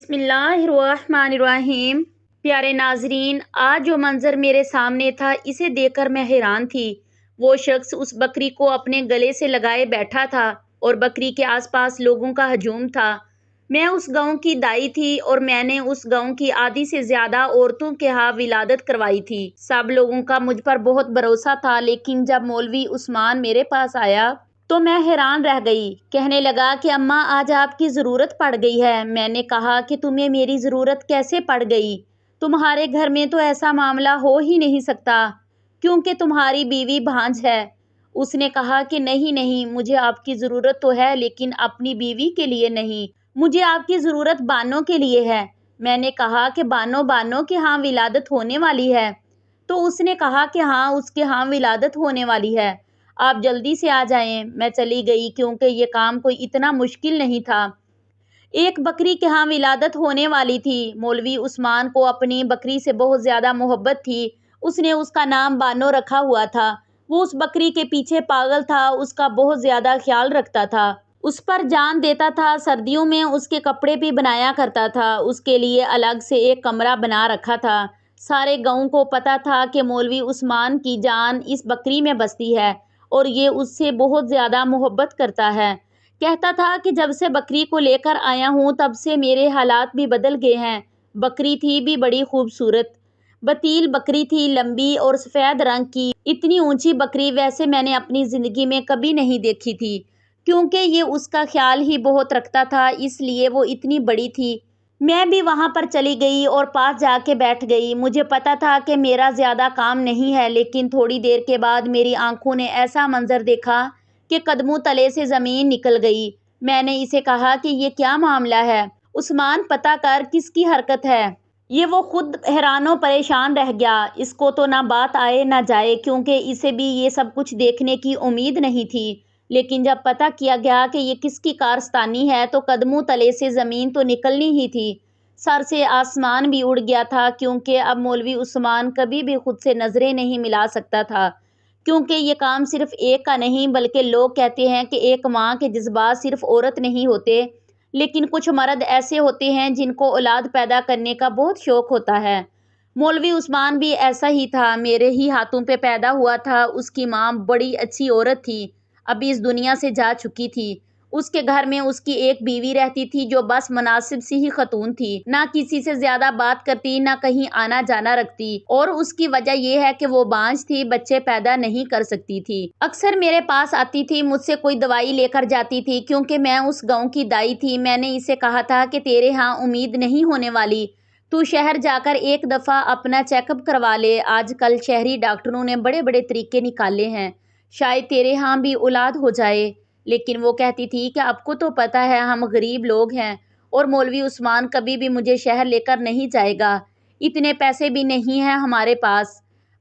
بسم اللہ الرحمن الرحیم۔ پیارے ناظرین، آج جو منظر میرے سامنے تھا اسے دیکھ کر میں حیران تھی۔ وہ شخص اس بکری کو اپنے گلے سے لگائے بیٹھا تھا اور بکری کے آس پاس لوگوں کا ہجوم تھا۔ میں اس گاؤں کی دائی تھی اور میں نے اس گاؤں کی آدھی سے زیادہ عورتوں کے ہاں ولادت کروائی تھی۔ سب لوگوں کا مجھ پر بہت بھروسہ تھا، لیکن جب مولوی عثمان میرے پاس آیا تو میں حیران رہ گئی۔ کہنے لگا کہ اماں آج آپ کی ضرورت پڑ گئی ہے۔ میں نے کہا کہ تمہیں میری ضرورت کیسے پڑ گئی؟ تمہارے گھر میں تو ایسا معاملہ ہو ہی نہیں سکتا کیونکہ تمہاری بیوی بھانج ہے۔ اس نے کہا کہ نہیں، مجھے آپ کی ضرورت تو ہے لیکن اپنی بیوی کے لیے نہیں، مجھے آپ کی ضرورت بانو کے لیے ہے۔ میں نے کہا کہ بانو کے ہاں ولادت ہونے والی ہے؟ تو اس نے کہا کہ ہاں، اس کے ہاں ولادت ہونے والی ہے، آپ جلدی سے آ جائیں۔ میں چلی گئی کیونکہ یہ کام کوئی اتنا مشکل نہیں تھا۔ ایک بکری کے ہاں ولادت ہونے والی تھی۔ مولوی عثمان کو اپنی بکری سے بہت زیادہ محبت تھی۔ اس نے اس کا نام بانو رکھا ہوا تھا۔ وہ اس بکری کے پیچھے پاگل تھا، اس کا بہت زیادہ خیال رکھتا تھا، اس پر جان دیتا تھا۔ سردیوں میں اس کے کپڑے بھی بنایا کرتا تھا۔ اس کے لیے الگ سے ایک کمرہ بنا رکھا تھا۔ سارے گاؤں کو پتا تھا کہ مولوی عثمان کی جان اس بکری میں بستی ہے اور یہ اس سے بہت زیادہ محبت کرتا ہے۔ کہتا تھا کہ جب سے بکری کو لے کر آیا ہوں تب سے میرے حالات بھی بدل گئے ہیں۔ بکری تھی بھی بڑی خوبصورت، بتیل بکری تھی، لمبی اور سفید رنگ کی۔ اتنی اونچی بکری ویسے میں نے اپنی زندگی میں کبھی نہیں دیکھی تھی۔ کیونکہ یہ اس کا خیال ہی بہت رکھتا تھا اس لیے وہ اتنی بڑی تھی۔ میں بھی وہاں پر چلی گئی اور پاس جا کے بیٹھ گئی۔ مجھے پتا تھا کہ میرا زیادہ کام نہیں ہے، لیکن تھوڑی دیر کے بعد میری آنکھوں نے ایسا منظر دیکھا کہ قدموں تلے سے زمین نکل گئی۔ میں نے اسے کہا کہ یہ کیا معاملہ ہے؟ عثمان، پتہ کر کس کی حرکت ہے؟ یہ وہ خود حیران و پریشان رہ گیا۔ اس کو تو نہ بات آئے نہ جائے کیونکہ اسے بھی یہ سب کچھ دیکھنے کی امید نہیں تھی، لیکن جب پتہ کیا گیا کہ یہ کس کی کارستانی ہے تو قدموں تلے سے زمین تو نکلنی ہی تھی، سر سے آسمان بھی اڑ گیا تھا۔ کیونکہ اب مولوی عثمان کبھی بھی خود سے نظریں نہیں ملا سکتا تھا، کیونکہ یہ کام صرف ایک کا نہیں بلکہ لوگ کہتے ہیں کہ ایک ماں کے جذبات صرف عورت نہیں ہوتے، لیکن کچھ مرد ایسے ہوتے ہیں جن کو اولاد پیدا کرنے کا بہت شوق ہوتا ہے۔ مولوی عثمان بھی ایسا ہی تھا، میرے ہی ہاتھوں پہ پیدا ہوا تھا۔ اس کی ماں بڑی اچھی عورت تھی، ابھی اس دنیا سے جا چکی تھی۔ اس کے گھر میں اس کی ایک بیوی رہتی تھی جو بس مناسب سی ہی خاتون تھی، نہ کسی سے زیادہ بات کرتی، نہ کہیں آنا جانا رکھتی، اور اس کی وجہ یہ ہے کہ وہ بانجھ تھی، بچے پیدا نہیں کر سکتی تھی۔ اکثر میرے پاس آتی تھی، مجھ سے کوئی دوائی لے کر جاتی تھی کیونکہ میں اس گاؤں کی دائی تھی۔ میں نے اسے کہا تھا کہ تیرے ہاں امید نہیں ہونے والی، تو شہر جا کر ایک دفعہ اپنا چیک اپ کروا لے۔ آج کل شہری ڈاکٹروں نے بڑے بڑے طریقے نکالے ہیں، شاید تیرے ہاں بھی اولاد ہو جائے۔ لیکن وہ کہتی تھی کہ آپ کو تو پتہ ہے ہم غریب لوگ ہیں اور مولوی عثمان کبھی بھی مجھے شہر لے کر نہیں جائے گا، اتنے پیسے بھی نہیں ہیں ہمارے پاس۔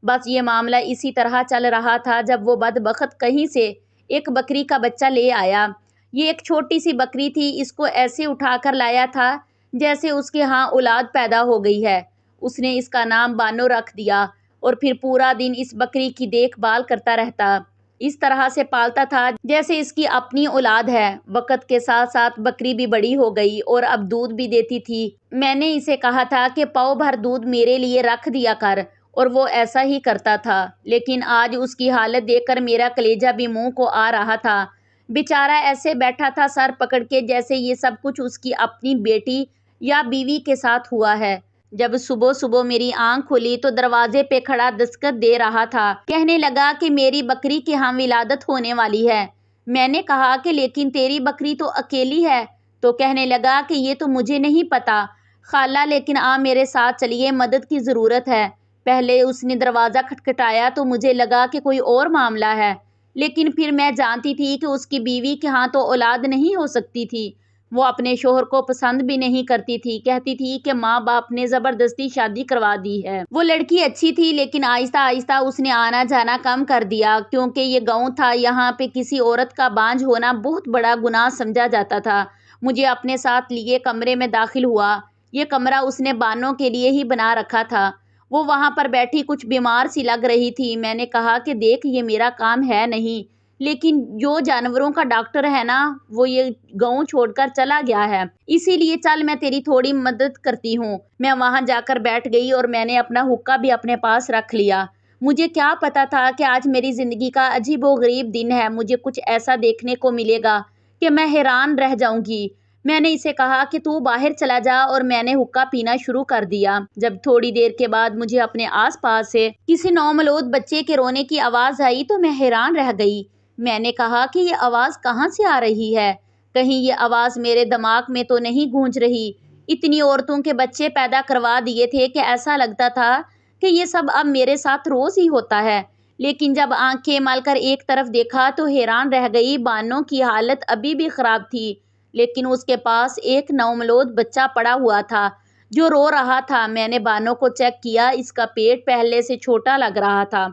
بس یہ معاملہ اسی طرح چل رہا تھا جب وہ بدبخت کہیں سے ایک بکری کا بچہ لے آیا۔ یہ ایک چھوٹی سی بکری تھی، اس کو ایسے اٹھا کر لایا تھا جیسے اس کے ہاں اولاد پیدا ہو گئی ہے۔ اس نے اس کا نام بانو رکھ دیا اور پھر پورا دن اس بکری کی دیکھ بھال کرتا رہتا، اس طرح سے پالتا تھا جیسے اس کی اپنی اولاد ہے۔ وقت کے ساتھ ساتھ بکری بھی بڑی ہو گئی اور اب دودھ بھی دیتی تھی۔ میں نے اسے کہا تھا کہ پاؤ بھر دودھ میرے لیے رکھ دیا کر، اور وہ ایسا ہی کرتا تھا۔ لیکن آج اس کی حالت دیکھ کر میرا کلیجہ بھی منہ کو آ رہا تھا۔ بیچارہ ایسے بیٹھا تھا سر پکڑ کے جیسے یہ سب کچھ اس کی اپنی بیٹی یا بیوی کے ساتھ ہوا ہے۔ جب صبح صبح میری آنکھ کھلی تو دروازے پہ کھڑا دستخط دے رہا تھا۔ کہنے لگا کہ میری بکری کے ہاں ولادت ہونے والی ہے۔ میں نے کہا کہ لیکن تیری بکری تو اکیلی ہے۔ تو کہنے لگا کہ یہ تو مجھے نہیں پتا خالہ، لیکن آپ میرے ساتھ چلیے، مدد کی ضرورت ہے۔ پہلے اس نے دروازہ کھٹکھٹایا تو مجھے لگا کہ کوئی اور معاملہ ہے، لیکن پھر میں جانتی تھی کہ اس کی بیوی کے ہاں تو اولاد نہیں ہو سکتی تھی۔ وہ اپنے شوہر کو پسند بھی نہیں کرتی تھی، کہتی تھی کہ ماں باپ نے زبردستی شادی کروا دی ہے۔ وہ لڑکی اچھی تھی لیکن آہستہ آہستہ اس نے آنا جانا کم کر دیا کیونکہ یہ گاؤں تھا، یہاں پہ کسی عورت کا بانجھ ہونا بہت بڑا گناہ سمجھا جاتا تھا۔ مجھے اپنے ساتھ لیے کمرے میں داخل ہوا۔ یہ کمرہ اس نے بانو کے لیے ہی بنا رکھا تھا۔ وہ وہاں پر بیٹھی کچھ بیمار سی لگ رہی تھی۔ میں نے کہا کہ دیکھ، یہ میرا کام ہے نہیں، لیکن جو جانوروں کا ڈاکٹر ہے نا وہ یہ گاؤں چھوڑ کر چلا گیا ہے، اسی لیے چل میں تیری تھوڑی مدد کرتی ہوں۔ میں وہاں جا کر بیٹھ گئی اور میں نے اپنا حقہ بھی اپنے پاس رکھ لیا۔ مجھے کیا پتا تھا کہ آج میری زندگی کا عجیب و غریب دن ہے، مجھے کچھ ایسا دیکھنے کو ملے گا کہ میں حیران رہ جاؤں گی۔ میں نے اسے کہا کہ تو باہر چلا جا اور میں نے حقہ پینا شروع کر دیا۔ جب تھوڑی دیر کے بعد مجھے اپنے آس پاس سے کسی نومولود بچے کے رونے کی آواز آئی تو میں حیران رہ گئی۔ میں نے کہا کہ یہ آواز کہاں سے آ رہی ہے؟ کہیں یہ آواز میرے دماغ میں تو نہیں گونج رہی؟ اتنی عورتوں کے بچے پیدا کروا دیے تھے کہ ایسا لگتا تھا کہ یہ سب اب میرے ساتھ روز ہی ہوتا ہے۔ لیکن جب آنکھیں مل کر ایک طرف دیکھا تو حیران رہ گئی۔ بانو کی حالت ابھی بھی خراب تھی، لیکن اس کے پاس ایک نومولود بچہ پڑا ہوا تھا جو رو رہا تھا۔ میں نے بانو کو چیک کیا، اس کا پیٹ پہلے سے چھوٹا لگ رہا تھا۔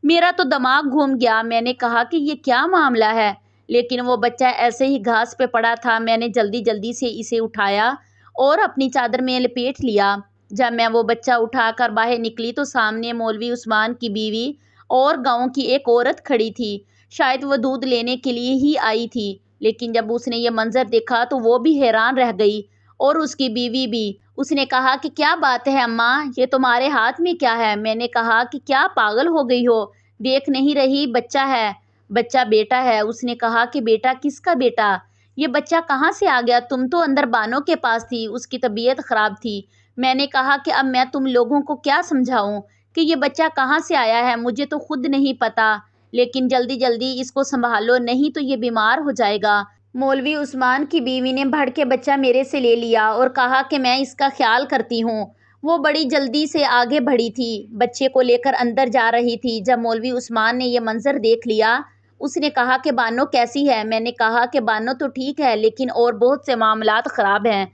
میرا تو دماغ گھوم گیا۔ میں نے کہا کہ یہ کیا معاملہ ہے؟ لیکن وہ بچہ ایسے ہی گھاس پہ پڑا تھا۔ میں نے جلدی جلدی سے اسے اٹھایا اور اپنی چادر میں لپیٹ لیا۔ جب میں وہ بچہ اٹھا کر باہر نکلی تو سامنے مولوی عثمان کی بیوی اور گاؤں کی ایک عورت کھڑی تھی۔ شاید وہ دودھ لینے کے لیے ہی آئی تھی، لیکن جب اس نے یہ منظر دیکھا تو وہ بھی حیران رہ گئی اور اس کی بیوی بھی۔ اس نے کہا کہ کیا بات ہے اماں، یہ تمہارے ہاتھ میں کیا ہے؟ میں نے کہا کہ کیا پاگل ہو گئی ہو؟ دیکھ نہیں رہی؟ بچہ ہے، بچہ بیٹا ہے۔ اس نے کہا کہ بیٹا کس کا بیٹا؟ یہ بچہ کہاں سے آ گیا؟ تم تو اندر بانو کے پاس تھی، اس کی طبیعت خراب تھی۔ میں نے کہا کہ اب میں تم لوگوں کو کیا سمجھاؤں کہ یہ بچہ کہاں سے آیا ہے؟ مجھے تو خود نہیں پتا، لیکن جلدی جلدی اس کو سنبھالو نہیں تو یہ بیمار ہو جائے گا۔ مولوی عثمان کی بیوی نے بڑھ کے بچہ میرے سے لے لیا اور کہا کہ میں اس کا خیال کرتی ہوں۔ وہ بڑی جلدی سے آگے بڑھی تھی، بچے کو لے کر اندر جا رہی تھی۔ جب مولوی عثمان نے یہ منظر دیکھ لیا، اس نے کہا کہ بانو کیسی ہے؟ میں نے کہا کہ بانو تو ٹھیک ہے، لیکن اور بہت سے معاملات خراب ہیں،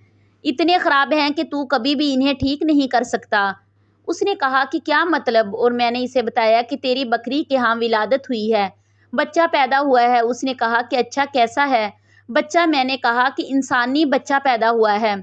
اتنے خراب ہیں کہ تو کبھی بھی انہیں ٹھیک نہیں کر سکتا۔ اس نے کہا کہ کیا مطلب؟ اور میں نے اسے بتایا کہ تیری بکری کے ہاں ولادت ہوئی ہے، بچہ پیدا ہوا ہے۔ اس نے کہا کہ اچھا کیسا ہے بچہ؟ میں نے کہا کہ انسانی بچہ پیدا ہوا ہے۔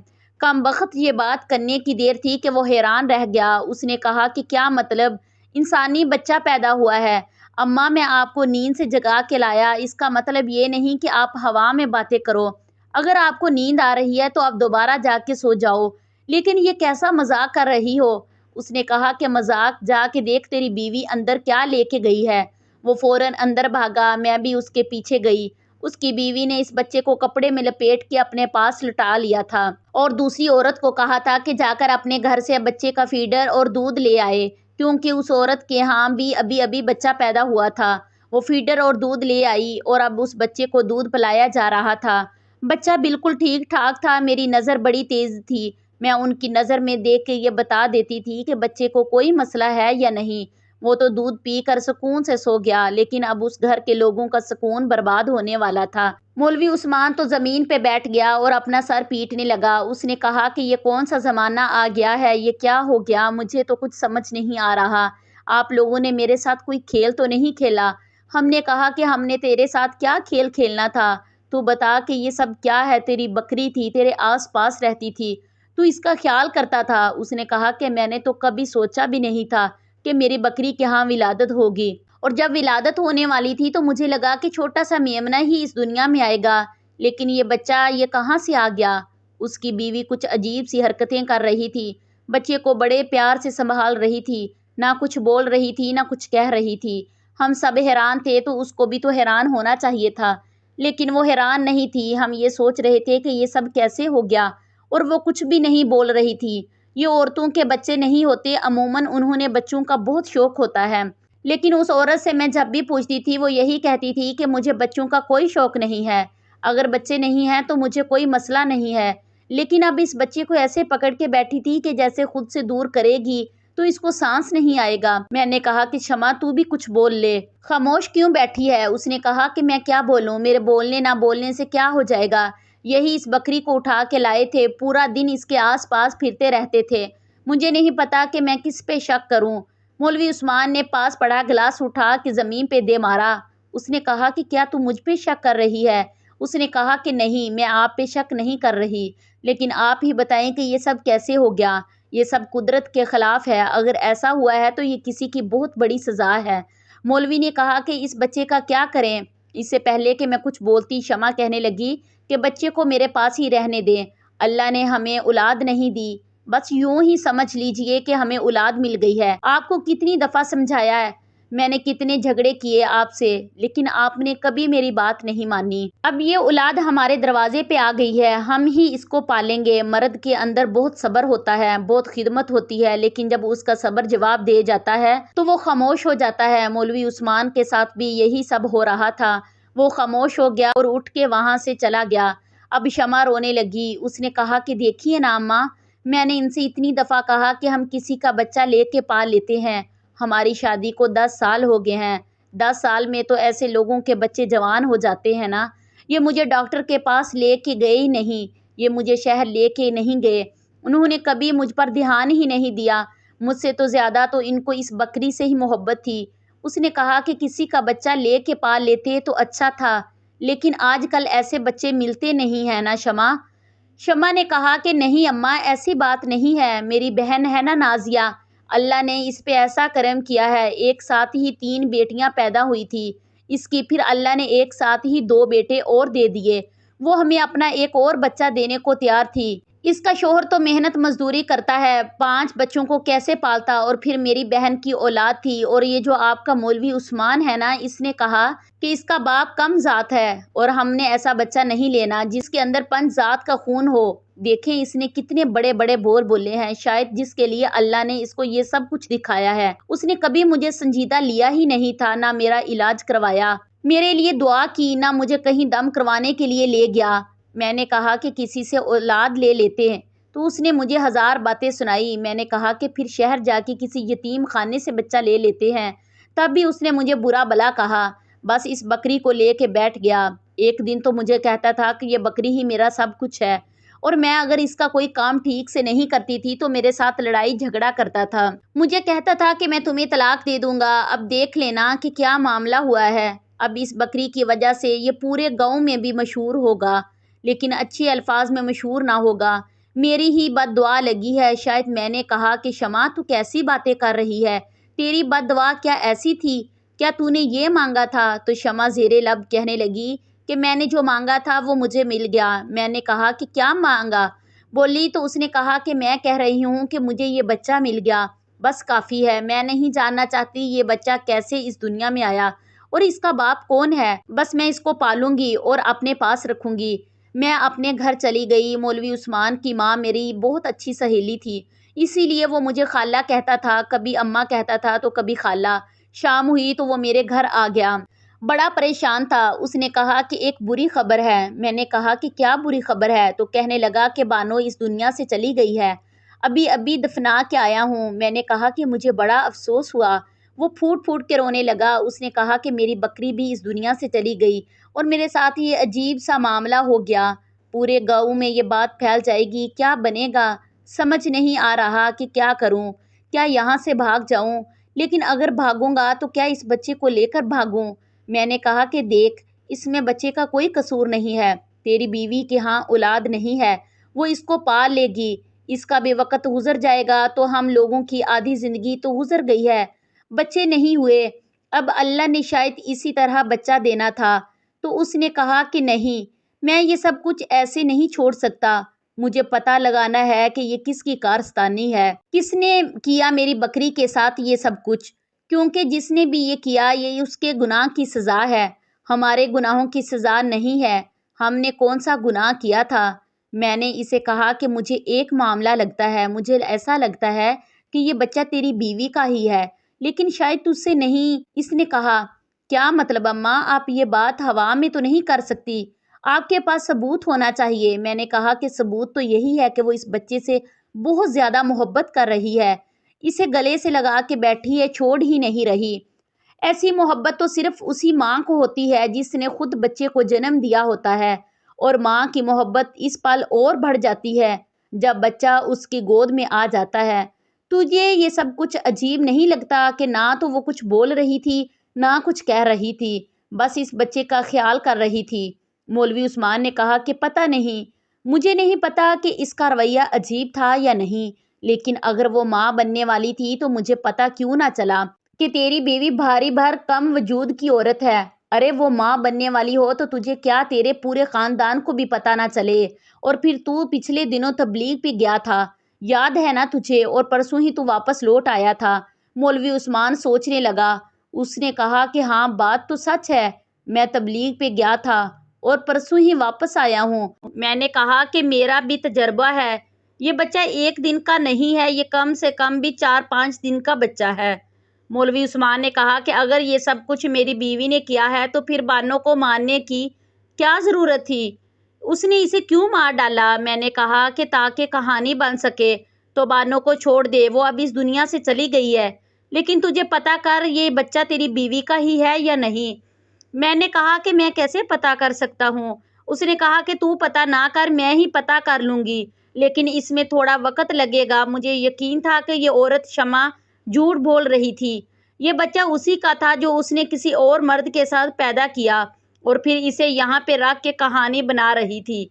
کم وقت یہ بات کرنے کی دیر تھی کہ وہ حیران رہ گیا۔ اس نے کہا کہ کیا مطلب انسانی بچہ پیدا ہوا ہے؟ اماں میں آپ کو نیند سے جگا کے لایا، اس کا مطلب یہ نہیں کہ آپ ہوا میں باتیں کرو۔ اگر آپ کو نیند آ رہی ہے تو آپ دوبارہ جا کے سو جاؤ، لیکن یہ کیسا مذاق کر رہی ہو؟ اس نے کہا کہ مذاق؟ جا کے دیکھ تیری بیوی اندر کیا لے کے گئی ہے۔ وہ فوراً اندر بھاگا، میں بھی اس کے پیچھے گئی۔ اس کی بیوی نے اس بچے کو کپڑے میں لپیٹ کے اپنے پاس لٹا لیا تھا اور دوسری عورت کو کہا تھا کہ جا کر اپنے گھر سے بچے کا فیڈر اور دودھ لے آئے، کیونکہ اس عورت کے ہاں بھی ابھی بچہ پیدا ہوا تھا۔ وہ فیڈر اور دودھ لے آئی اور اب اس بچے کو دودھ پلایا جا رہا تھا۔ بچہ بالکل ٹھیک ٹھاک تھا۔ میری نظر بڑی تیز تھی، میں ان کی نظر میں دیکھ کے یہ بتا دیتی تھی کہ بچے کو کوئی مسئلہ ہے یا نہیں۔ وہ تو دودھ پی کر سکون سے سو گیا، لیکن اب اس گھر کے لوگوں کا سکون برباد ہونے والا تھا۔ مولوی عثمان تو زمین پہ بیٹھ گیا اور اپنا سر پیٹنے لگا۔ اس نے کہا کہ یہ کون سا زمانہ آ گیا ہے؟ یہ کیا ہو گیا؟ مجھے تو کچھ سمجھ نہیں آ رہا۔ آپ لوگوں نے میرے ساتھ کوئی کھیل تو نہیں کھیلا؟ ہم نے کہا کہ ہم نے تیرے ساتھ کیا کھیل کھیلنا تھا؟ تو بتا کہ یہ سب کیا ہے؟ تیری بکری تھی، تیرے آس پاس رہتی تھی، تو اس کا خیال کرتا تھا۔ اس نے کہا کہ میں نے تو کبھی سوچا بھی نہیں تھا کہ میری بکری کے ہاں ولادت ہوگی، اور جب ولادت ہونے والی تھی تو مجھے لگا کہ چھوٹا سا میمنہ ہی اس دنیا میں آئے گا، لیکن یہ بچہ یہ کہاں سے آ گیا؟ اس کی بیوی کچھ عجیب سی حرکتیں کر رہی تھی، بچے کو بڑے پیار سے سنبھال رہی تھی، نہ کچھ بول رہی تھی نہ کچھ کہہ رہی تھی۔ ہم سب حیران تھے تو اس کو بھی تو حیران ہونا چاہیے تھا، لیکن وہ حیران نہیں تھی۔ ہم یہ سوچ رہے تھے کہ یہ سب کیسے ہو گیا، اور وہ کچھ بھی نہیں بول رہی تھی۔ یہ عورتوں کے بچے نہیں ہوتے، عموماً انہوں نے بچوں کا بہت شوق ہوتا ہے، لیکن اس عورت سے میں جب بھی پوچھتی تھی وہ یہی کہتی تھی کہ مجھے بچوں کا کوئی شوق نہیں ہے، اگر بچے نہیں ہیں تو مجھے کوئی مسئلہ نہیں ہے۔ لیکن اب اس بچے کو ایسے پکڑ کے بیٹھی تھی کہ جیسے خود سے دور کرے گی تو اس کو سانس نہیں آئے گا۔ میں نے کہا کہ شمع تو بھی کچھ بول لے، خاموش کیوں بیٹھی ہے؟ اس نے کہا کہ میں کیا بولوں، میرے بولنے نہ بولنے سے کیا ہو جائے گا؟ یہی اس بکری کو اٹھا کے لائے تھے، پورا دن اس کے آس پاس پھرتے رہتے تھے، مجھے نہیں پتا کہ میں کس پہ شک کروں۔ مولوی عثمان نے پاس پڑا گلاس اٹھا کے زمین پہ دے مارا۔ اس نے کہا کہ کیا تم مجھ پہ شک کر رہی ہے؟ اس نے کہا کہ نہیں، میں آپ پہ شک نہیں کر رہی، لیکن آپ ہی بتائیں کہ یہ سب کیسے ہو گیا؟ یہ سب قدرت کے خلاف ہے، اگر ایسا ہوا ہے تو یہ کسی کی بہت بڑی سزا ہے۔ مولوی نے کہا کہ اس بچے کا کیا کریں؟ اس سے پہلے کہ میں کچھ بولتی شمع کہنے لگی کہ بچے کو میرے پاس ہی رہنے دیں، اللہ نے ہمیں اولاد نہیں دی، بس یوں ہی سمجھ لیجئے کہ ہمیں اولاد مل گئی ہے۔ آپ کو کتنی دفعہ سمجھایا ہے، میں نے کتنے جھگڑے کیے آپ سے، لیکن آپ نے کبھی میری بات نہیں مانی۔ اب یہ اولاد ہمارے دروازے پہ آ گئی ہے، ہم ہی اس کو پالیں گے۔ مرد کے اندر بہت صبر ہوتا ہے، بہت خدمت ہوتی ہے، لیکن جب اس کا صبر جواب دے جاتا ہے تو وہ خاموش ہو جاتا ہے۔ مولوی عثمان کے ساتھ بھی یہی سب ہو رہا تھا، وہ خاموش ہو گیا اور اٹھ کے وہاں سے چلا گیا۔ اب شمع رونے لگی، اس نے کہا کہ دیکھیے نا اماں، میں نے ان سے اتنی دفعہ کہا کہ ہم کسی کا بچہ لے کے پال لیتے ہیں، ہماری شادی کو 10 سال ہو گئے ہیں، 10 سال میں تو ایسے لوگوں کے بچے جوان ہو جاتے ہیں نا۔ یہ مجھے ڈاکٹر کے پاس لے کے گئے ہی نہیں، یہ مجھے شہر لے کے نہیں گئے، انہوں نے کبھی مجھ پر دھیان ہی نہیں دیا، مجھ سے تو زیادہ تو ان کو اس بکری سے ہی محبت تھی۔ اس نے کہا کہ کسی کا بچہ لے کے پال لیتے تو اچھا تھا، لیکن آج کل ایسے بچے ملتے نہیں ہیں نا شمع۔ شمع نے کہا کہ نہیں اماں، ایسی بات نہیں ہے، میری بہن ہے نا نازیہ، اللہ نے اس پہ ایسا کرم کیا ہے، ایک ساتھ ہی 3 بیٹیاں پیدا ہوئی تھی اس کی، پھر اللہ نے ایک ساتھ ہی 2 بیٹے اور دے دیے، وہ ہمیں اپنا ایک اور بچہ دینے کو تیار تھی۔ اس کا شوہر تو محنت مزدوری کرتا ہے، 5 بچوں کو کیسے پالتا، اور پھر میری بہن کی اولاد تھی، اور یہ جو آپ کا مولوی عثمان ہے نا، اس نے کہا کہ اس کا باپ کم ذات ہے اور ہم نے ایسا بچہ نہیں لینا جس کے اندر 5 ذات کا خون ہو۔ دیکھیں اس نے کتنے بڑے بڑے بول بولے ہیں، شاید جس کے لیے اللہ نے اس کو یہ سب کچھ دکھایا ہے۔ اس نے کبھی مجھے سنجیدہ لیا ہی نہیں تھا، نہ میرا علاج کروایا، میرے لیے دعا کی، نہ مجھے کہیں دم کروانے کے لیے لے گیا۔ میں نے کہا کہ کسی سے اولاد لے لیتے ہیں تو اس نے مجھے 1000 باتیں سنائی۔ میں نے کہا کہ پھر شہر جا کے کسی یتیم خانے سے بچہ لے لیتے ہیں، تب بھی اس نے مجھے برا بلا کہا، بس اس بکری کو لے کے بیٹھ گیا۔ ایک دن تو مجھے کہتا تھا کہ یہ بکری ہی میرا سب کچھ ہے، اور میں اگر اس کا کوئی کام ٹھیک سے نہیں کرتی تھی تو میرے ساتھ لڑائی جھگڑا کرتا تھا، مجھے کہتا تھا کہ میں تمہیں طلاق دے دوں گا۔ اب دیکھ لینا کہ کیا معاملہ ہوا ہے، اب اس بکری کی وجہ سے یہ پورے گاؤں میں بھی مشہور ہوگا، لیکن اچھے الفاظ میں مشہور نہ ہوگا، میری ہی بد دعا لگی ہے شاید۔ میں نے کہا کہ شمع تو کیسی باتیں کر رہی ہے، تیری بد دعا کیا ایسی تھی، کیا تو نے یہ مانگا تھا؟ تو شمع زیر لب کہنے لگی کہ میں نے جو مانگا تھا وہ مجھے مل گیا۔ میں نے کہا کہ کیا مانگا؟ بولی تو اس نے کہا کہ میں کہہ رہی ہوں کہ مجھے یہ بچہ مل گیا، بس کافی ہے، میں نہیں جاننا چاہتی یہ بچہ کیسے اس دنیا میں آیا اور اس کا باپ کون ہے، بس میں اس کو پالوں گی اور اپنے پاس رکھوں گی۔ میں اپنے گھر چلی گئی۔ مولوی عثمان کی ماں میری بہت اچھی سہیلی تھی، اسی لیے وہ مجھے خالہ کہتا تھا، کبھی اماں کہتا تھا تو کبھی خالہ۔ شام ہوئی تو وہ میرے گھر آ گیا، بڑا پریشان تھا۔ اس نے کہا کہ ایک بری خبر ہے۔ میں نے کہا کہ کیا بری خبر ہے؟ تو کہنے لگا کہ بانو اس دنیا سے چلی گئی ہے، ابھی دفنا کے آیا ہوں۔ میں نے کہا کہ مجھے بڑا افسوس ہوا۔ وہ پھوٹ پھوٹ کے رونے لگا۔ اس نے کہا کہ میری بکری بھی اس دنیا سے چلی گئی اور میرے ساتھ یہ عجیب سا معاملہ ہو گیا، پورے گاؤں میں یہ بات پھیل جائے گی، کیا بنے گا؟ سمجھ نہیں آ رہا کہ کیا کروں، کیا یہاں سے بھاگ جاؤں؟ لیکن اگر بھاگوں گا تو کیا اس بچے کو لے کر بھاگوں؟ میں نے کہا کہ دیکھ، اس میں بچے کا کوئی قصور نہیں ہے، تیری بیوی کے ہاں اولاد نہیں ہے، وہ اس کو پال لے گی، اس کا بھی وقت گزر جائے گا تو ہم لوگوں کی آدھی زندگی تو گزر گئی ہے، بچے نہیں ہوئے، اب اللہ نے شاید اسی طرح بچہ دینا تھا۔ تو اس نے کہا کہ نہیں، میں یہ سب کچھ ایسے نہیں چھوڑ سکتا، مجھے پتہ لگانا ہے کہ یہ کس کی کارستانی ہے، کس نے کیا میری بکری کے ساتھ یہ سب کچھ، کیونکہ جس نے بھی یہ کیا یہ اس کے گناہ کی سزا ہے، ہمارے گناہوں کی سزا نہیں ہے، ہم نے کون سا گناہ کیا تھا؟ میں نے اسے کہا کہ مجھے ایک معاملہ لگتا ہے، مجھے ایسا لگتا ہے کہ یہ بچہ تیری بیوی کا ہی ہے، لیکن شاید تجھ سے نہیں۔ اس نے کہا کیا مطلب اماں، آپ یہ بات ہوا میں تو نہیں کر سکتی، آپ کے پاس ثبوت ہونا چاہیے۔ میں نے کہا کہ ثبوت تو یہی ہے کہ وہ اس بچے سے بہت زیادہ محبت کر رہی ہے، اسے گلے سے لگا کے بیٹھی ہے، چھوڑ ہی نہیں رہی۔ ایسی محبت تو صرف اسی ماں کو ہوتی ہے جس نے خود بچے کو جنم دیا ہوتا ہے، اور ماں کی محبت اس پل اور بڑھ جاتی ہے جب بچہ اس کی گود میں آ جاتا ہے۔ تجھے یہ سب کچھ عجیب نہیں لگتا کہ نہ تو وہ کچھ بول رہی تھی نہ کچھ کہہ رہی تھی، بس اس بچے کا خیال کر رہی تھی؟ مولوی عثمان نے کہا کہ پتہ نہیں، مجھے نہیں پتا کہ اس کا رویہ عجیب تھا یا نہیں، لیکن اگر وہ ماں بننے والی تھی تو مجھے پتا کیوں نہ چلا کہ تیری بیوی بھاری بھر کم وجود کی عورت ہے، ارے وہ ماں بننے والی ہو تو تجھے کیا تیرے پورے خاندان کو بھی پتہ نہ چلے؟ اور پھر تو پچھلے دنوں تبلیغ پہ گیا تھا، یاد ہے نا تجھے؟ اور پرسوں ہی تو واپس لوٹ آیا تھا۔ مولوی عثمان سوچنے لگا۔ اس نے کہا کہ ہاں بات تو سچ ہے، میں تبلیغ پہ گیا تھا اور پرسوں ہی واپس آیا ہوں۔ میں نے کہا کہ میرا بھی تجربہ ہے، یہ بچہ ایک دن کا نہیں ہے، یہ کم سے کم بھی 4-5 دن کا بچہ ہے۔ مولوی عثمان نے کہا کہ اگر یہ سب کچھ میری بیوی نے کیا ہے تو پھر بانو کو مارنے کی کیا ضرورت تھی؟ اس نے اسے کیوں مار ڈالا؟ میں نے کہا کہ تاکہ کہانی بن سکے تو بانو کو چھوڑ دے، وہ اب اس دنیا سے چلی گئی ہے، لیکن تجھے پتا کر یہ بچہ تیری بیوی کا ہی ہے یا نہیں؟ میں نے کہا کہ میں کیسے پتا کر سکتا ہوں؟ اس نے کہا کہ تو پتا نہ کر، میں ہی پتا کر لوں گی، لیکن اس میں تھوڑا وقت لگے گا۔ مجھے یقین تھا کہ یہ عورت شمع جھوٹ بول رہی تھی، یہ بچہ اسی کا تھا جو اس نے کسی اور مرد کے ساتھ پیدا کیا اور پھر اسے یہاں پہ رکھ کے کہانی بنا رہی تھی۔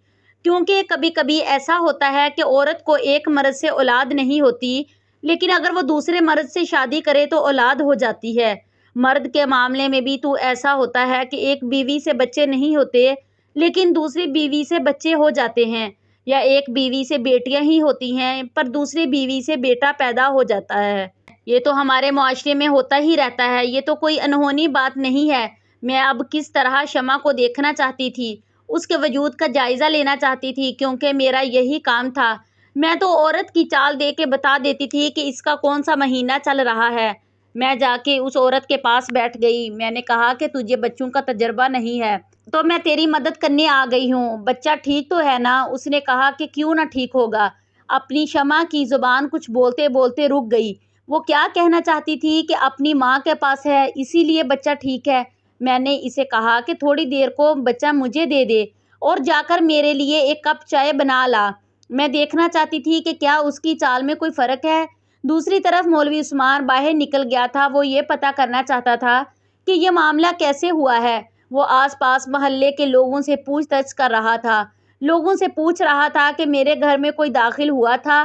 کیونکہ کبھی کبھی ایسا ہوتا ہے کہ عورت کو ایک مرد سے اولاد نہیں ہوتی، لیکن اگر وہ دوسرے مرد سے شادی کرے تو اولاد ہو جاتی ہے۔ مرد کے معاملے میں بھی تو ایسا ہوتا ہے کہ ایک بیوی سے بچے نہیں ہوتے لیکن دوسری بیوی سے بچے ہو جاتے ہیں، یا ایک بیوی سے بیٹیاں ہی ہوتی ہیں پر دوسری بیوی سے بیٹا پیدا ہو جاتا ہے۔ یہ تو ہمارے معاشرے میں ہوتا ہی رہتا ہے، یہ تو کوئی انہونی بات نہیں ہے۔ میں اب کس طرح شمع کو دیکھنا چاہتی تھی، اس کے وجود کا جائزہ لینا چاہتی تھی، کیونکہ میرا یہی کام تھا۔ میں تو عورت کی چال دے کے بتا دیتی تھی کہ اس کا کون سا مہینہ چل رہا ہے۔ میں جا کے اس عورت کے پاس بیٹھ گئی۔ میں نے کہا کہ تجھے بچوں کا تجربہ نہیں ہے تو میں تیری مدد کرنے آ گئی ہوں، بچہ ٹھیک تو ہے نا؟ اس نے کہا کہ کیوں نہ ٹھیک ہوگا۔ اپنی شمع کی زبان کچھ بولتے بولتے رک گئی۔ وہ کیا کہنا چاہتی تھی کہ اپنی ماں کے پاس ہے اسی لیے بچہ ٹھیک ہے؟ میں نے اسے کہا کہ تھوڑی دیر کو بچہ مجھے دے دے اور جا کر میرے لیے ایک کپ چائے بنا لا۔ میں دیکھنا چاہتی تھی کہ کیا اس کی چال میں کوئی فرق ہے۔ دوسری طرف مولوی عثمان باہر نکل گیا تھا، وہ یہ پتا کرنا چاہتا تھا کہ یہ معاملہ کیسے ہوا ہے۔ وہ آس پاس محلے کے لوگوں سے پوچھ تچھ کر رہا تھا، لوگوں سے پوچھ رہا تھا کہ میرے گھر میں کوئی داخل ہوا تھا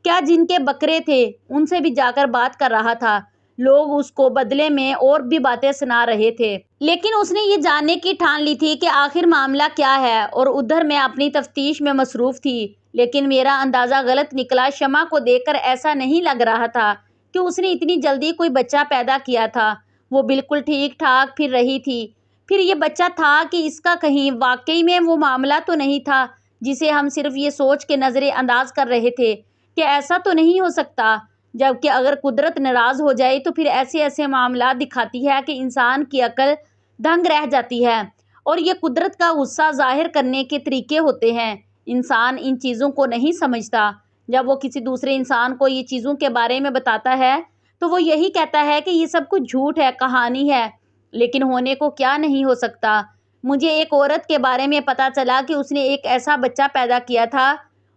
کیا؟ جن کے بکرے تھے ان سے بھی جا کر بات کر رہا تھا۔ لوگ اس کو بدلے میں اور بھی باتیں سنا رہے تھے، لیکن اس نے یہ جاننے کی ٹھان لی تھی کہ آخر معاملہ کیا ہے، اور ادھر میں اپنی تفتیش میں مصروف تھی۔ لیکن میرا اندازہ غلط نکلا۔ شمع کو دیکھ کر ایسا نہیں لگ رہا تھا کہ اس نے اتنی جلدی کوئی بچہ پیدا کیا تھا۔ وہ بالکل ٹھیک ٹھاک پھر رہی تھی۔ پھر یہ بچہ تھا کہ اس کا کہیں واقعی میں وہ معاملہ تو نہیں تھا جسے ہم صرف یہ سوچ کے نظر انداز کر رہے تھے کہ ایسا تو نہیں ہو سکتا، جبکہ اگر قدرت ناراض ہو جائے تو پھر ایسے معاملات دکھاتی ہے کہ انسان کی عقل دنگ رہ جاتی ہے، اور یہ قدرت کا غصہ ظاہر کرنے کے طریقے ہوتے ہیں۔ انسان ان چیزوں کو نہیں سمجھتا۔ جب وہ کسی دوسرے انسان کو یہ چیزوں کے بارے میں بتاتا ہے تو وہ یہی کہتا ہے کہ یہ سب کچھ جھوٹ ہے، کہانی ہے، لیکن ہونے کو کیا نہیں ہو سکتا۔ مجھے ایک عورت کے بارے میں پتا چلا کہ اس نے ایک ایسا بچہ پیدا کیا تھا،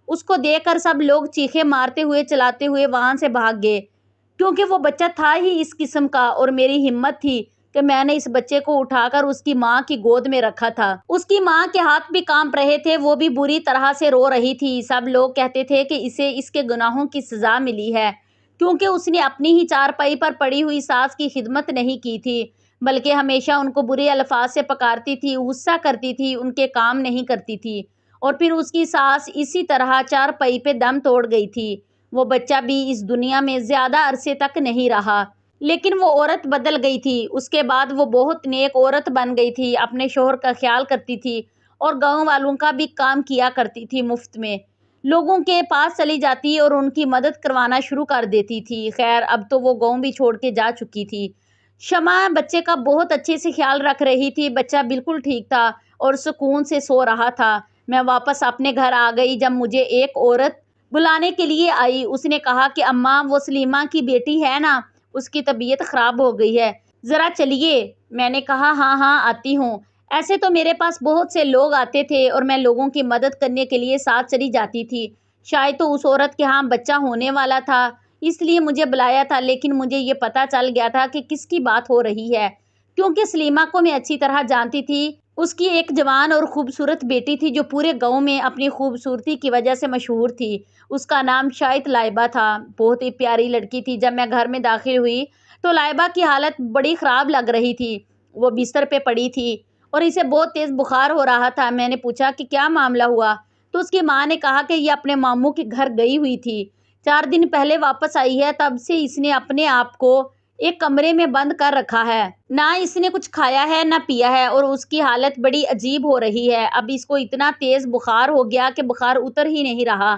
اس کو دیکھ کر سب لوگ چیخیں مارتے ہوئے چلاتے ہوئے وہاں سے بھاگ گئے، کیونکہ وہ بچہ تھا ہی اس قسم کا، اور میری ہمت تھی کہ میں نے اس بچے کو اٹھا کر اس کی ماں کی گود میں رکھا تھا۔ اس کی ماں کے ہاتھ بھی کانپ رہے تھے، وہ بھی بری طرح سے رو رہی تھی۔ سب لوگ کہتے تھے کہ اسے اس کے گناہوں کی سزا ملی ہے، کیونکہ اس نے اپنی ہی چارپائی پر پڑی ہوئی ساس کی خدمت نہیں کی تھی، بلکہ ہمیشہ ان کو برے الفاظ سے پکارتی تھی، غصہ کرتی تھی، ان کے کام نہیں کرتی تھی، اور پھر اس کی ساس اسی طرح چارپائی پہ دم توڑ گئی تھی۔ وہ بچہ بھی اس دنیا میں زیادہ عرصے تک نہیں رہا، لیکن وہ عورت بدل گئی تھی۔ اس کے بعد وہ بہت نیک عورت بن گئی تھی، اپنے شوہر کا خیال کرتی تھی اور گاؤں والوں کا بھی کام کیا کرتی تھی، مفت میں لوگوں کے پاس چلی جاتی اور ان کی مدد کروانا شروع کر دیتی تھی۔ خیر اب تو وہ گاؤں بھی چھوڑ کے جا چکی تھی۔ شمع بچے کا بہت اچھے سے خیال رکھ رہی تھی، بچہ بالکل ٹھیک تھا اور سکون سے سو رہا تھا۔ میں واپس اپنے گھر آ گئی جب مجھے ایک عورت بلانے کے لیے آئی۔ اس نے کہا کہ اماں وہ سلیمہ کی بیٹی ہے نا، اس کی طبیعت خراب ہو گئی ہے، ذرا چلیے۔ میں نے کہا ہاں ہاں آتی ہوں۔ ایسے تو میرے پاس بہت سے لوگ آتے تھے اور میں لوگوں کی مدد کرنے کے لیے ساتھ چلی جاتی تھی۔ شاید تو اس عورت کے ہاں بچہ ہونے والا تھا اس لیے مجھے بلایا تھا، لیکن مجھے یہ پتا چل گیا تھا کہ کس کی بات ہو رہی ہے، کیونکہ سلیمہ کو میں اچھی طرح جانتی تھی۔ اس کی ایک جوان اور خوبصورت بیٹی تھی جو پورے گاؤں میں اپنی خوبصورتی کی وجہ سے مشہور تھی۔ اس کا نام شاید لائبہ تھا، بہت ہی پیاری لڑکی تھی۔ جب میں گھر میں داخل ہوئی تو لائبہ کی حالت بڑی خراب لگ رہی تھی۔ وہ بستر پہ پڑی تھی اور اسے بہت تیز بخار ہو رہا تھا۔ میں نے پوچھا کہ کیا معاملہ ہوا، تو اس کی ماں نے کہا کہ یہ اپنے ماموں کے گھر گئی ہوئی تھی، 4 دن پہلے واپس آئی ہے، تب سے اس نے اپنے آپ کو ایک کمرے میں بند کر رکھا ہے، نہ اس نے کچھ کھایا ہے نہ پیا ہے، اور اس کی حالت بڑی عجیب ہو رہی ہے۔ اب اس کو اتنا تیز بخار ہو گیا کہ بخار اتر ہی نہیں رہا۔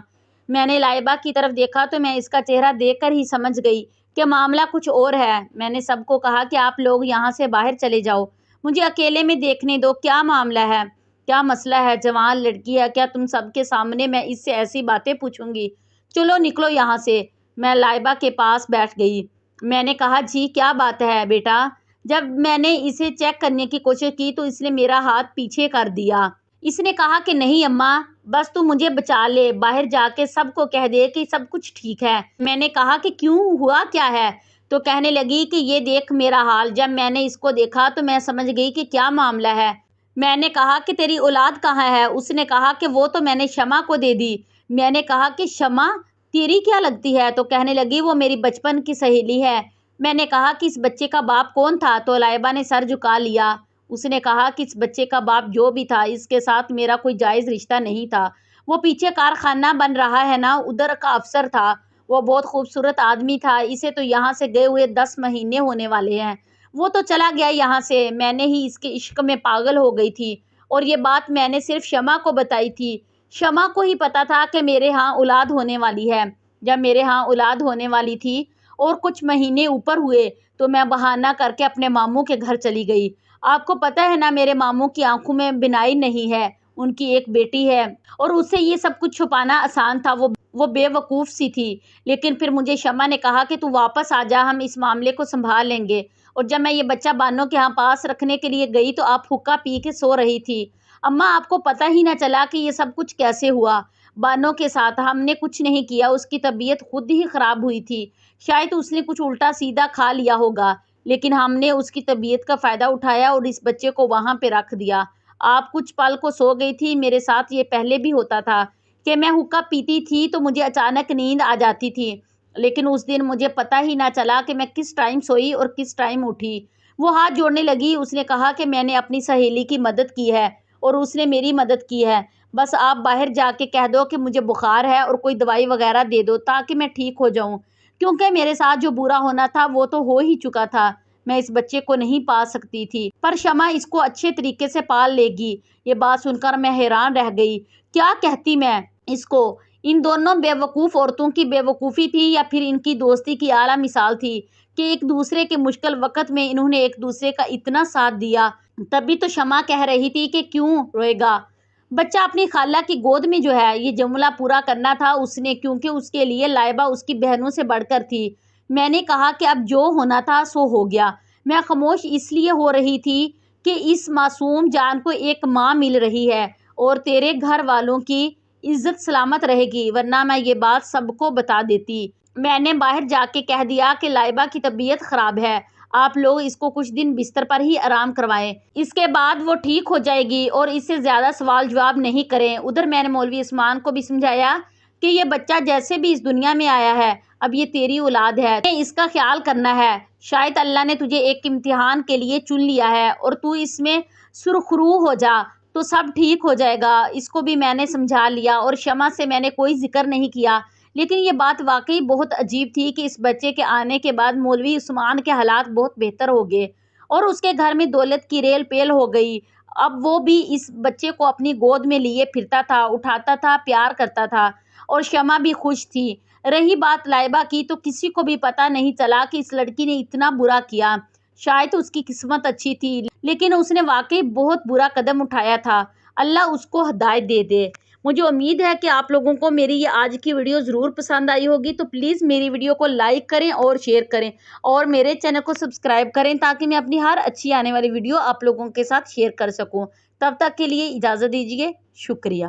میں نے لائبہ کی طرف دیکھا تو میں اس کا چہرہ دیکھ کر ہی سمجھ گئی کہ معاملہ کچھ اور ہے۔ میں نے سب کو کہا کہ آپ لوگ یہاں سے باہر چلے جاؤ، مجھے اکیلے میں دیکھنے دو، کیا معاملہ ہے، کیا مسئلہ ہے، جوان لڑکی ہے، کیا تم سب کے سامنے میں اس سے ایسی باتیں پوچھوں گی، چلو نکلو یہاں سے۔ میں لائبہ کے پاس بیٹھ گئی۔ میں نے کہا جی کیا بات ہے بیٹا؟ جب میں نے اسے چیک کرنے کی کوشش کی تو اس نے میرا ہاتھ پیچھے کر دیا۔ اس نے کہا کہ نہیں اماں، بس تو مجھے بچا لے، باہر جا کے سب کو کہہ دے کہ سب کچھ ٹھیک ہے۔ میں نے کہا کہ کیوں، ہوا کیا ہے؟ تو کہنے لگی کہ یہ دیکھ میرا حال۔ جب میں نے اس کو دیکھا تو میں سمجھ گئی کہ کیا معاملہ ہے۔ میں نے کہا کہ تیری اولاد کہاں ہے؟ اس نے کہا کہ وہ تو میں نے شمع کو دے دی۔ میں نے کہا کہ شمع تیری کیا لگتی ہے؟ تو کہنے لگی وہ میری بچپن کی سہیلی ہے۔ میں نے کہا کہ اس بچے کا باپ کون تھا؟ تو لائبہ نے سر جھکا لیا۔ اس نے کہا کہ اس بچے کا باپ جو بھی تھا، اس کے ساتھ میرا کوئی جائز رشتہ نہیں تھا۔ وہ پیچھے کارخانہ بن رہا ہے نا، ادھر کا افسر تھا۔ وہ بہت خوبصورت آدمی تھا، اسے تو یہاں سے گئے ہوئے 10 مہینے ہونے والے ہیں۔ وہ تو چلا گیا یہاں سے، میں نے ہی اس کے عشق میں پاگل ہو گئی تھی، اور یہ بات میں نے صرف شمع کو بتائی تھی۔ شمع کو ہی پتا تھا کہ میرے ہاں اولاد ہونے والی ہے۔ جب میرے ہاں اولاد ہونے والی تھی اور کچھ مہینے اوپر ہوئے تو میں بہانہ کر کے اپنے ماموں کے گھر چلی گئی۔ آپ کو پتہ ہے نا میرے ماموں کی آنکھوں میں بینائی نہیں ہے، ان کی ایک بیٹی ہے، اور اس سے یہ سب کچھ چھپانا آسان تھا، وہ بے وقوف سی تھی۔ لیکن پھر مجھے شمع نے کہا کہ تو واپس آ جا، ہم اس معاملے کو سنبھال لیں گے۔ اور جب میں یہ بچہ بانو کے ہاں پاس رکھنے کے لیے گئی تو آپ حقہ پی کے سو رہی تھی۔ اماں آپ کو پتہ ہی نہ چلا کہ یہ سب کچھ کیسے ہوا۔ بانو کے ساتھ ہم نے کچھ نہیں کیا، اس کی طبیعت خود ہی خراب ہوئی تھی، شاید اس نے کچھ الٹا سیدھا کھا لیا ہوگا، لیکن ہم نے اس کی طبیعت کا فائدہ اٹھایا اور اس بچے کو وہاں پہ رکھ دیا۔ آپ کچھ پل کو سو گئی تھی، میرے ساتھ یہ پہلے بھی ہوتا تھا کہ میں حقہ پیتی تھی تو مجھے اچانک نیند آ جاتی تھی، لیکن اس دن مجھے پتہ ہی نہ چلا کہ میں کس ٹائم سوئی اور کس ٹائم اٹھی۔ وہ ہاتھ جوڑنے لگی، اس نے کہا کہ میں نے اپنی سہیلی کی مدد کی ہے اور اس نے میری مدد کی ہے، بس آپ باہر جا کے کہہ دو کہ مجھے بخار ہے اور کوئی دوائی وغیرہ دے دو تاکہ میں ٹھیک ہو جاؤں، کیونکہ میرے ساتھ جو برا ہونا تھا وہ تو ہو ہی چکا تھا، میں اس بچے کو نہیں پال سکتی تھی، پر شمع اس کو اچھے طریقے سے پال لے گی۔ یہ بات سن کر میں حیران رہ گئی، کیا کہتی میں اس کو؟ ان دونوں بے وقوف عورتوں کی بے وقوفی تھی یا پھر ان کی دوستی کی اعلیٰ مثال تھی کہ ایک دوسرے کے مشکل وقت میں انہوں نے ایک دوسرے کا اتنا ساتھ دیا۔ تبھی تو شمع کہہ رہی تھی کہ کیوں روئے گا بچہ اپنی خالہ کی گود میں جو ہے، یہ جملہ پورا کرنا تھا اس نے، کیونکہ اس کے لیے لائبہ اس کی بہنوں سے بڑھ کر تھی۔ میں نے کہا کہ اب جو ہونا تھا سو ہو گیا۔ میں خاموش اس لیے ہو رہی تھی کہ اس معصوم جان کو ایک ماں مل رہی ہے اور تیرے گھر والوں کی عزت سلامت رہے گی، ورنہ میں یہ بات سب کو بتا دیتی۔ میں نے باہر جا کے کہہ دیا کہ لائبہ کی طبیعت خراب ہے، آپ لوگ اس کو کچھ دن بستر پر ہی آرام کروائیں، اس کے بعد وہ ٹھیک ہو جائے گی، اور اس سے زیادہ سوال جواب نہیں کریں۔ ادھر میں نے مولوی عثمان کو بھی سمجھایا کہ یہ بچہ جیسے بھی اس دنیا میں آیا ہے، اب یہ تیری اولاد ہے، اس کا خیال کرنا ہے، شاید اللہ نے تجھے ایک امتحان کے لیے چن لیا ہے اور تو اس میں سرخرو ہو جا تو سب ٹھیک ہو جائے گا۔ اس کو بھی میں نے سمجھا لیا اور شمع سے میں نے کوئی ذکر نہیں کیا، لیکن یہ بات واقعی بہت عجیب تھی کہ اس بچے کے آنے کے بعد مولوی عثمان کے حالات بہت بہتر ہو گئے اور اس کے گھر میں دولت کی ریل پیل ہو گئی۔ اب وہ بھی اس بچے کو اپنی گود میں لیے پھرتا تھا، اٹھاتا تھا، پیار کرتا تھا، اور شمع بھی خوش تھی۔ رہی بات لائبہ کی تو کسی کو بھی پتہ نہیں چلا کہ اس لڑکی نے اتنا برا کیا، شاید اس کی قسمت اچھی تھی، لیکن اس نے واقعی بہت برا قدم اٹھایا تھا۔ اللہ اس کو ہدایت دے دے۔ مجھے امید ہے کہ آپ لوگوں کو میری یہ آج کی ویڈیو ضرور پسند آئی ہوگی، تو پلیز میری ویڈیو کو لائک کریں اور شیئر کریں اور میرے چینل کو سبسکرائب کریں تاکہ میں اپنی ہر اچھی آنے والی ویڈیو آپ لوگوں کے ساتھ شیئر کر سکوں۔ تب تک کے لیے اجازت دیجیے، شکریہ۔